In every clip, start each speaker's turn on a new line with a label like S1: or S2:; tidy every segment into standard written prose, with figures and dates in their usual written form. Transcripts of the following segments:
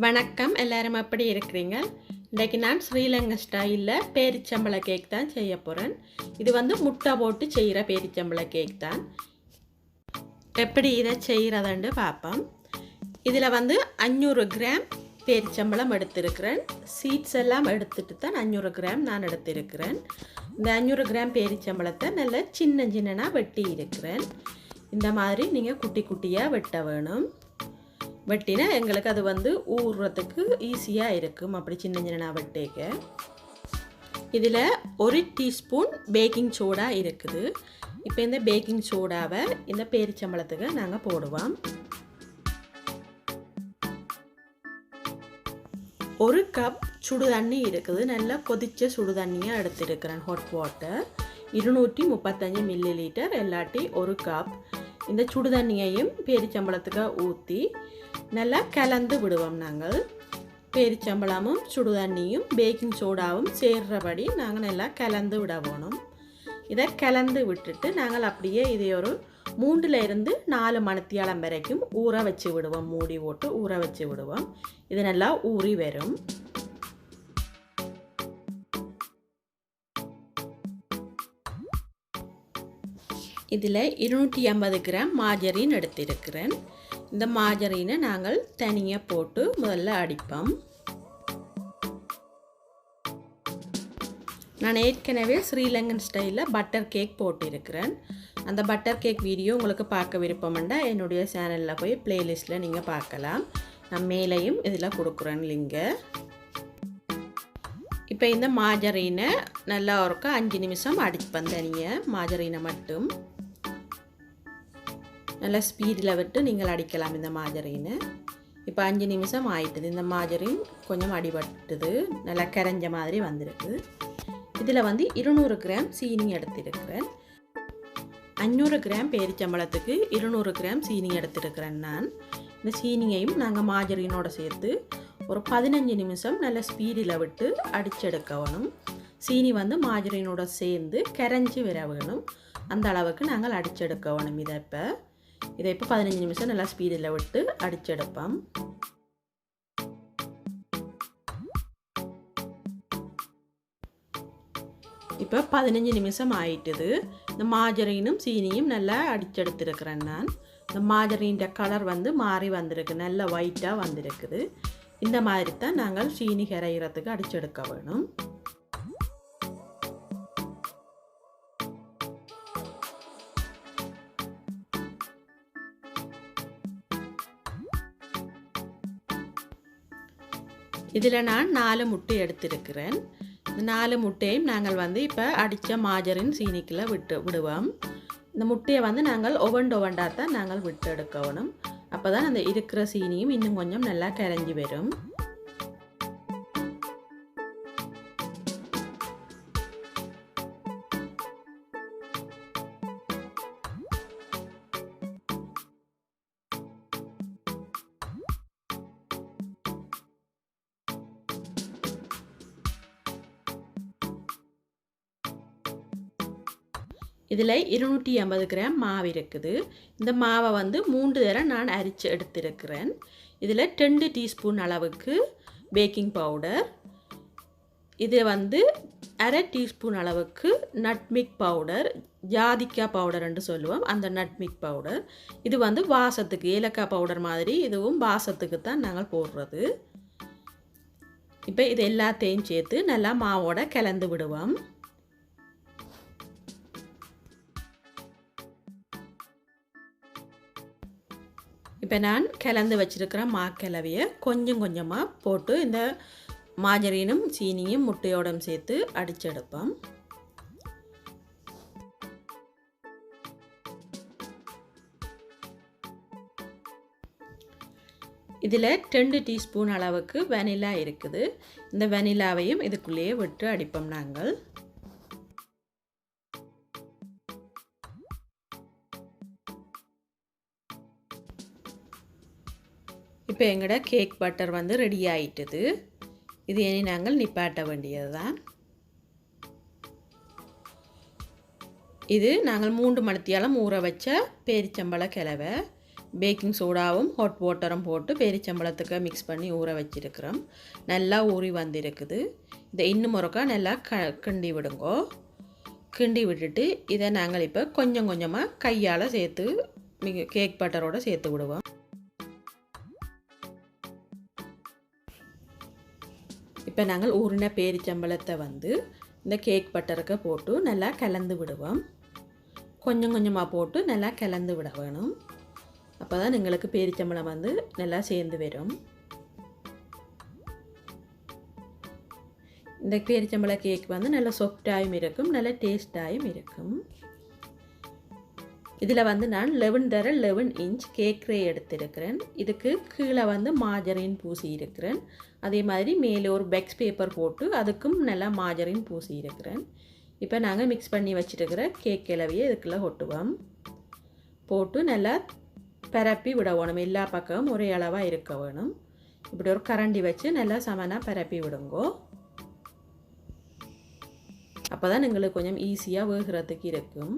S1: வணக்கம், எல்லாரும் எப்படி இருக்கிறீங்க? இன்றைக்கு நான் ஸ்ரீலங்கன் ஸ்டைலில் பேரிச்சம்பழ கேக் தான் செய்ய போகிறேன். இது வந்து முட்டை போட்டு செய்கிற பேரிச்சம்பழ கேக் தான். எப்படி இதை செய்கிறதுன்னு பார்ப்போம். இதில் வந்து 500 கிராம் பேரிச்சம்பழம் எடுத்திருக்கிறேன். சீட்ஸ் எல்லாம் எடுத்துட்டு தான் 500 கிராம் நான் எடுத்திருக்கிறேன். இந்த 500 கிராம் பேரிச்சம்பழத்தை நல்லா சின்ன சின்னனாக வெட்டி இருக்கிறேன். இந்த மாதிரி நீங்கள் குட்டி குட்டியாக வெட்ட வேணும். வெட்டினா எங்களுக்கு அது வந்து ஊறுறதுக்கு ஈஸியாக இருக்கும். அப்படி சின்ன சின்ன வெட்டேக்க இதில் 1 டீஸ்பூன் பேக்கிங் சோடா இருக்குது. இப்போ இந்த பேக்கிங் சோடாவை இந்த பேரிச்சம்பழத்துக்கு நாங்கள் போடுவோம். 1 கப் சுடு தண்ணி இருக்குது. நல்லா கொதிச்ச சுடு தண்ணியாக எடுத்துருக்கிறேன். ஹாட் வாட்டர் 235 மில்லி லிட்டர் இல்லாட்டி 1 கப். இந்த சுடு தண்ணியையும் பேரிச்சம்பழத்துக்கு ஊற்றி நல்லா கலந்து விடுவோம். நாங்கள் பேரிச்சம்பழமும் சுடு தண்ணியும் பேக்கிங் சோடாவும் சேர்றபடி நாங்கள் நல்லா கலந்து விட வேணும். இதை கலந்து விட்டுட்டு நாங்கள் அப்படியே இதை ஒரு 3-4 மணித்தியாலம் வரைக்கும் ஊற வச்சு விடுவோம். மூடி போட்டு ஊற வச்சு விடுவோம். இது நல்லா ஊறி வரும். இதில் 250 கிராம் மார்கரின் எடுத்திருக்கிறேன். இந்த மார்கரினை நாங்கள் தனியாக போட்டு முதல்ல அடிப்போம். நான் ஏற்கனவே ஸ்ரீலங்கன் ஸ்டைலில் பட்டர் கேக் போட்டிருக்கிறேன். அந்த பட்டர் கேக் வீடியோ உங்களுக்கு பார்க்க விருப்பம்ண்டா என்னுடைய சேனலில் போய் பிளேலிஸ்ட்டில் நீங்கள் பார்க்கலாம். நான் மேலேயும் இதில் கொடுக்குறேன் லிங்கை. இப்போ இந்த மார்கரினை நல்லா ஒருக்கா 5 நிமிஷம் அடிப்பேன். தனியாக மார்கரினை மட்டும் நல்லா ஸ்பீடில் விட்டு நீங்கள் அடிக்கலாம் இந்த மார்கரினை. இப்போ 5 நிமிஷம் ஆயிட்டுது. இந்த மார்கரின் கொஞ்சம் அடிபட்டுது. நல்லா கரைஞ்ச மாதிரி வந்திருக்கு. இதில் வந்து 200 கிராம் சீனி எடுத்திருக்கிறேன். 500 கிராம் பேரிச்சம்பழத்துக்கு 200 கிராம் சீனி எடுத்திருக்கிறேன் நான். இந்த சீனியையும் நாங்கள் மார்கரினோட சேர்த்து ஒரு 15 நிமிஷம் நல்ல ஸ்பீடில் விட்டு அடிச்செடுக்க வேணும். சீனி வந்து மார்கரினோட சேர்ந்து கரைஞ்சி வர வேணும். அந்த அளவுக்கு நாங்கள் அடிச்செடுக்க வேணும். இதை இப்போ 15 நிமிஷம் நல்லா ஸ்பீடில் விட்டு அடிச்செடுப்போம். இப்போ 15 நிமிஷம் ஆயிட்டுது. இந்த மார்கரினும் சீனியும் நல்லா அடிச்செடுத்துருக்கிறேன் நான். இந்த மார்கரின் கலர் வந்து மாறி வந்திருக்கு. நல்ல ஒயிட்டாக வந்திருக்குது. இந்த மாதிரி தான் நாங்கள் சீனி கரைகிறதுக்கு அடிச்செடுக்க வேணும். இதில் நான் 4 முட்டை எடுத்திருக்கிறேன். இந்த 4 முட்டையும் நாங்கள் வந்து இப்போ அடித்த மார்கரின் சீனிக்குள்ளே விடுவோம். இந்த முட்டையை வந்து நாங்கள் ஒவண்டாக தான் நாங்கள் விட்டு எடுக்கணும். அப்போ தான் அந்த இருக்கிற சீனியும் இன்னும் கொஞ்சம் நல்லா கரைஞ்சி வரும். இதில் 250 கிராம் மாவு இருக்குது. இந்த மாவை வந்து 3 தடவை நான் அரிச்சு எடுத்திருக்கிறேன். இதில் 2 டீஸ்பூன் அளவுக்கு பேக்கிங் பவுடர், இது வந்து 1/2 டீஸ்பூன் அளவுக்கு நட்மெக் பவுடர், ஜாதிக்காய் பவுடர்ன்னு சொல்லுவோம். அந்த நட்மெக் பவுடர் இது வந்து வாசத்துக்கு, ஏலக்காய் பவுடர் மாதிரி இதுவும் வாசத்துக்கு தான் நாங்கள் போடுறது. இப்போ இது எல்லாத்தையும் சேர்த்து நல்லா மாவோட கலந்து விடுவோம். இப்போ நான் கலந்து வச்சிருக்கிற மாக்கலவையை கொஞ்சம் கொஞ்சமாக போட்டு இந்த மார்கரினும் சீனியும் முட்டையோடும் சேர்த்து அடிச்செடுப்போம். இதில் 2 டீஸ்பூன் அளவுக்கு வெனிலா இருக்குது. இந்த வெனிலாவையும் இதுக்குள்ளேயே விட்டு அடிப்போம் நாங்கள். இப்போ எங்களோட கேக் பட்டர் வந்து ரெடி ஆயிட்டுது. இது இனி நாங்கள் நிப்பாட்ட வேண்டியது தான். இது நாங்கள் 3 மணித்தியாலம் ஊற வச்ச பேரிச்சம்பழ கிழவை பேக்கிங் சோடாவும் ஹாட் வாட்டரும் போட்டு பேரிச்சம்பழத்துக்கு மிக்ஸ் பண்ணி ஊற வச்சிருக்கிறோம். நல்லா ஊறி வந்திருக்குது. இதை இன்னும் ஒருக்கா நல்லா கிண்டி விடுங்கோ. கிண்டி விட்டுட்டு இதை நாங்கள் இப்போ கொஞ்சம் கொஞ்சமாக கையால் சேர்த்து கேக் பட்டரோடு சேர்த்து விடுவோம். இப்போ நாங்கள் ஊறின பேரிச்சம்பழத்தை வந்து இந்த கேக் பட்டருக்கு போட்டு நல்லா கலந்து விடுவோம். கொஞ்சம் கொஞ்சமாக போட்டு நல்லா கலந்து விட வேணும். அப்போ தான் எங்களுக்கு பேரிச்சம்பழம் வந்து நல்லா சேர்ந்து வரும். இந்த பேரிச்சம்பழ கேக் வந்து நல்லா சாஃப்டாயும் இருக்கும், நல்லா டேஸ்டாயும் இருக்கும். இதில் வந்து நான் 11 இன்ச் கேக் ரே எடுத்திருக்கிறேன். இதுக்கு கீழே வந்து மார்கரின் பூசி இருக்கிறேன். அதே மாதிரி மேலே ஒரு பெக்ஸ் பேப்பர் போட்டு அதுக்கும் நல்லா மார்கரின் பூசி இருக்கிறேன். இப்போ நாங்கள் மிக்ஸ் பண்ணி வச்சுருக்கிற கேக் கிழவியை இதுக்குள்ளே ஒட்டுவோம். போட்டு நல்லா பரப்பி விட வேணும். எல்லா பக்கமும் ஒரே அளவாக இருக்க வேணும். இப்படி ஒரு கரண்டி வச்சு நல்லா சமனாக பரப்பி விடுங்கோ. அப்போ தான் எங்களுக்கு கொஞ்சம் ஈஸியாக வேகிறதுக்கு இருக்கும்.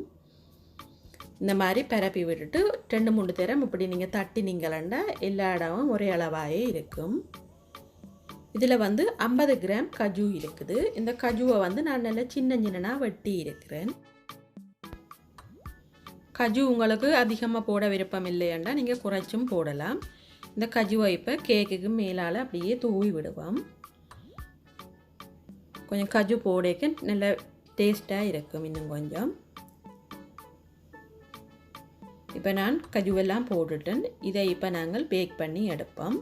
S1: இந்த மாதிரி பரப்பி விட்டுட்டு 2-3 தரம் இப்படி நீங்கள் தட்டினீங்களா எல்லா இடமும் ஒரே அளவாகவே இருக்கும். இதில் வந்து 50 கிராம் கஜு இருக்குது. இந்த கஜுவை வந்து நான் நல்லா சின்ன சின்னனாக வெட்டி இருக்கிறேன். கஜு உங்களுக்கு அதிகமாக போட விருப்பம் இல்லையாண்டா நீங்கள் குறைச்சும் போடலாம். இந்த கஜுவை இப்போ கேக்குக்கு மேலால் அப்படியே தூவி விடுவோம். கொஞ்சம் கஜு போடக்க நல்ல டேஸ்ட்டாக இருக்கும் இன்னும் கொஞ்சம். இப்போ நான் கஜுவெல்லாம் போட்டுட்டேன். இதை இப்போ நாங்கள் பேக் பண்ணி எடுப்போம்.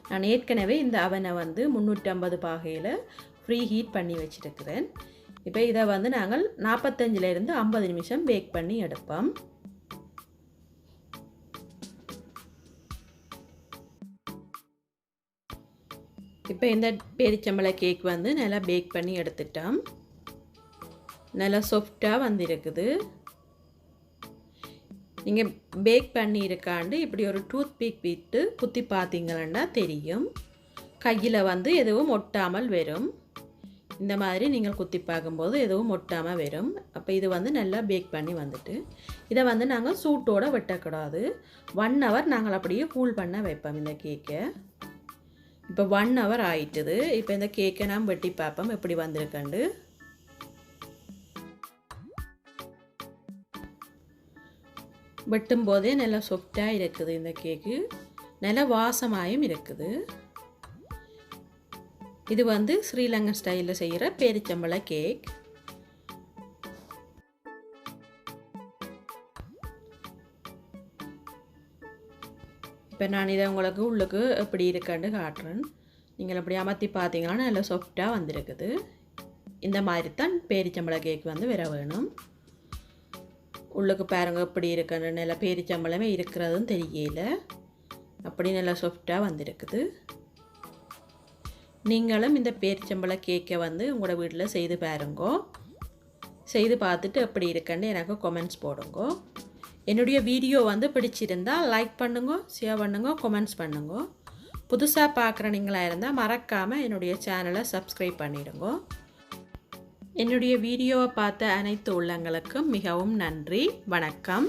S1: நான் ஏற்கனவே இந்த அவனை வந்து 350 பாகையில் ஃப்ரீ ஹீட் பண்ணி வச்சுருக்கிறேன். இப்போ இதை வந்து நாங்கள் 45லேருந்து 50 நிமிஷம் பேக் பண்ணி எடுப்போம். இப்போ இந்த பேரிச்சம்பழ கேக் வந்து நல்லா பேக் பண்ணி எடுத்துட்டோம். நல்லா சாஃப்டாக வந்திருக்குது. நீங்கள் பேக் பண்ணி இருக்காண்டு இப்படி ஒரு டூத் பிக் விட்டு குத்தி பார்த்தீங்கன்னா தெரியும். கையில் வந்து எதுவும் ஒட்டாமல் வரும். இந்த மாதிரி நீங்கள் குத்தி பார்க்கும்போது எதுவும் ஒட்டாமல் வரும். அப்போ இது வந்து நல்லா பேக் பண்ணி வந்துட்டு இதை வந்து நாங்கள் சூட்டோடு வெட்டக்கூடாது. 1 ஹவர் நாங்கள் அப்படியே கூல் பண்ண வைப்போம் இந்த கேக்கை. இப்போ 1 ஹவர் ஆயிட்டுது. இப்போ இந்த கேக்கை நாம் வெட்டி பார்ப்போம் எப்படி வந்திருக்கண்டு. வெட்டும் போதே நல்லா சாஃப்டாக இருக்குது இந்த கேக்கு. நல்லா வாசமாயும் இருக்குது. இது வந்து ஸ்ரீலங்கன் ஸ்டைலில் செய்கிற பேரிச்சம்பழ கேக். இப்போ நான் இதை உங்களுக்கு உள்ளுக்கு எப்படி இருக்குன்னு காட்டுறேன். நீங்கள் அப்படி அமர்த்தி பார்த்தீங்கன்னா நல்லா சாஃப்டாக வந்திருக்குது. இந்த மாதிரி தான் பேரிச்சம்பழ கேக் வந்து வர வேணும். உள்ளுக்கு பாருங்க எப்படி இருக்குன்னு நல்லா பேரிச்சம்பழமே இருக்கிறதும் தெரியல. அப்படி நல்லா சாஃப்டாக வந்திருக்குது. நீங்களும் இந்த பேரிச்சம்பழ கேக்கை வந்து உங்களோட வீட்டில் செய்து பாருங்கோ. செய்து பார்த்துட்டு எப்படி இருக்குன்னு எனக்கு கமெண்ட்ஸ் போடுங்க. என்னுடைய வீடியோ வந்து பிடிச்சிருந்தால் லைக் பண்ணுங்க, ஷேர் பண்ணுங்க, கமெண்ட்ஸ் பண்ணுங்க. புதுசாக பார்க்குற நீங்களாக இருந்தால் மறக்காமல் என்னுடைய சேனலை சப்ஸ்கிரைப் பண்ணிடுங்க. என்னுடைய வீடியோவை பார்த்த அனைத்து உள்ளங்களுக்கும் மிகவும் நன்றி. வணக்கம்.